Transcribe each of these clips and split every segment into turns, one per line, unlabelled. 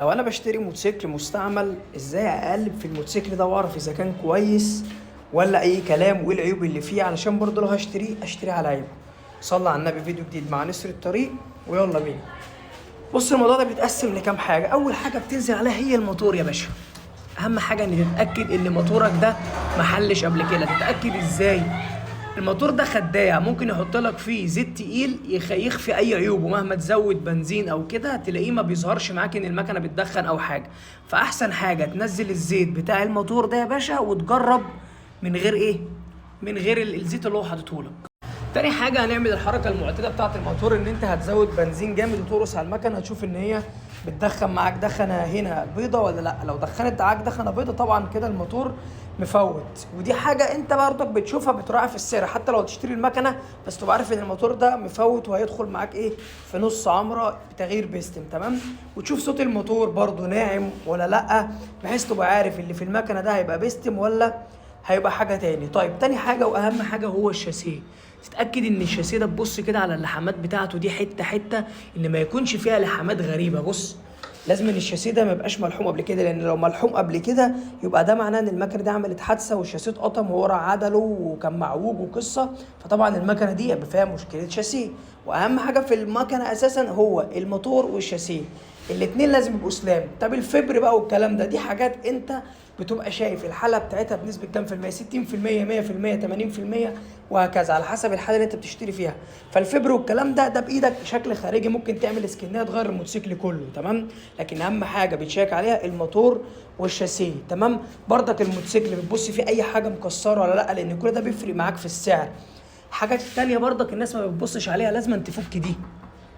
لو انا بشتري موتوسيكل مستعمل، ازاي اقلب في الموتوسيكل ده واعرف اذا كان كويس ولا اي كلام وايه العيوب اللي فيه، علشان برضه لو اشتري على عيبه. صلى على النبي. فيديو جديد مع نسر الطريق، ويلا بينا. بص، الموضوع ده بيتقسم لكام حاجه. اول حاجه بتنزل عليها هي الموتور يا باشا. اهم حاجه ان تتاكد ان موتورك ده محلش قبل كده. تتاكد ازاي؟ الموتور ده خداع، ممكن يحط لك فيه زيت تقيل يخفي اي عيوبه. مهما تزود بنزين او كده تلاقيه ما بيظهرش معاك ان المكنه بتدخن او حاجه. فاحسن حاجه تنزل الزيت بتاع الموتور ده يا باشا وتجرب من غير ايه، من غير الزيت اللي هو حاططه لك. تاني حاجه هنعمل الحركه المعتاده بتاعه الموتور، ان انت هتزود بنزين جامد وتقرص على المكنه، هتشوف ان هي بتدخن معاك دخنه هنا بيضه ولا لا. لو دخنت معاك دخنه بيضه طبعا كده الموتور مفوت. ودي حاجه انت برضك بتشوفها بتراعي في السعر، حتى لو تشتري المكنه بس تبقى عارف ان الموتور ده مفوت وهيدخل معاك ايه في نص عمره بتغيير بيستم. تمام. وتشوف صوت الموتور برضو ناعم ولا لا، بحيث تبقى عارف اللي في المكنه ده هيبقى بيستم ولا هيبقى حاجه تاني. طيب، تاني حاجه واهم حاجه هو الشاسيه. تتاكد ان الشاسيه ده تبص كده على اللحامات بتاعته دي حته حته، ان ما يكونش فيها لحامات غريبه. بص، لازم ان الشاسيه ده ما يبقاش ملحوم قبل كده، لان لو ملحوم قبل كده يبقى ده معناه ان المكنه دي عملت حادثه والشاسيه اتقطم وورا عدله وكان معوج وقصه. فطبعا المكنه دي يبقى فيها مشكله شاسيه. واهم حاجه في المكنه اساسا هو الموتور والشاسيه، الاتنين لازم يبقوا سلام. طب الفبر بقى والكلام ده، دي حاجات انت بتبقى شايف الحاله بتاعتها بنسبه كام في الميه، 60%، 100%، 80%، وهكذا على حسب الحاله اللي انت بتشتري فيها. فالفبر والكلام ده بايدك شكل خارجي، ممكن تعمل سكنات تغير الموتوسيكل كله. تمام. لكن اهم حاجه بتشيك عليها الموتور والشاسيه. تمام. برضك الموتوسيكل بتبص فيه اي حاجه مكسره ولا لا، لان كل ده بيفرق معاك في السعر. حاجات تانية برضك الناس ما بتبصش عليها، لازم تفك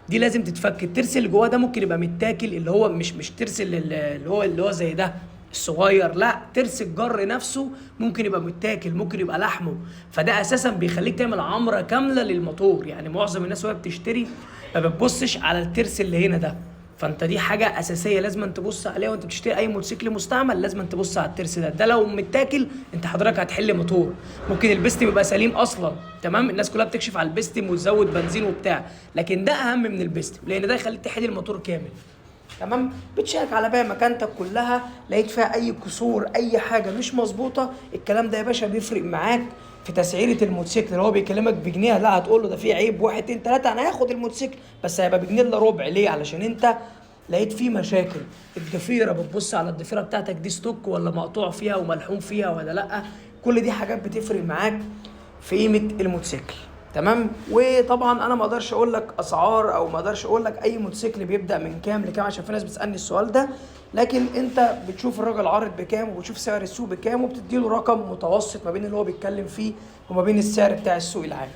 دي لازم تتفك. الترس اللي جواه ده ممكن يبقى متاكل، اللي هو مش ترس اللي هو زي ده الصغير، لا، ترس الجر نفسه ممكن يبقى متاكل، ممكن يبقى لحمه. فده اساسا بيخليك تعمل عمره كامله للموتور. يعني معظم الناس وهي بتشتري ما بتبصش على الترس اللي هنا ده. فانت دي حاجه اساسيه لازم تبص عليها وانت بتشتري اي موتوسيكل مستعمل. لازم تبص على الترس ده لو متاكل انت حضرتك هتحل موتور. ممكن البستم يبقى سليم اصلا، تمام، الناس كلها بتكشف على البستم وتزود بنزين وبتاع، لكن ده اهم من البستم لان ده يخليك تحل الموتور كامل. تمام. بتشيك على باقي مكانتك كلها، لقيت فيها اي كسور اي حاجه مش مظبوطه، الكلام ده يا باشا بيفرق معاك في تسعيره الموتوسيكل. اللي هو بيكلمك بجنيه، لا هتقول له ده فيه عيب واحد اتنين تلاته، انا هاخد الموتوسيكل بس هيبقى بجنيه الا ربع. ليه؟ علشان انت لقيت فيه مشاكل. الضفيره بتبص على الضفيره بتاعتك دي ستوك ولا مقطوع فيها وملحوم فيها ولا لا. كل دي حاجات بتفرق معاك في قيمه الموتوسيكل. تمام. وطبعا انا ما اقدرش اقول لك اسعار او ما اقدرش اقول لك اي موتوسيكل بيبدا من كام لكام، عشان في ناس بتسالني السؤال ده. لكن انت بتشوف الراجل عارض بكام وبتشوف سعر السوق بكام وبتديله رقم متوسط ما بين اللي هو بيتكلم فيه وما بين السعر بتاع السوق العام.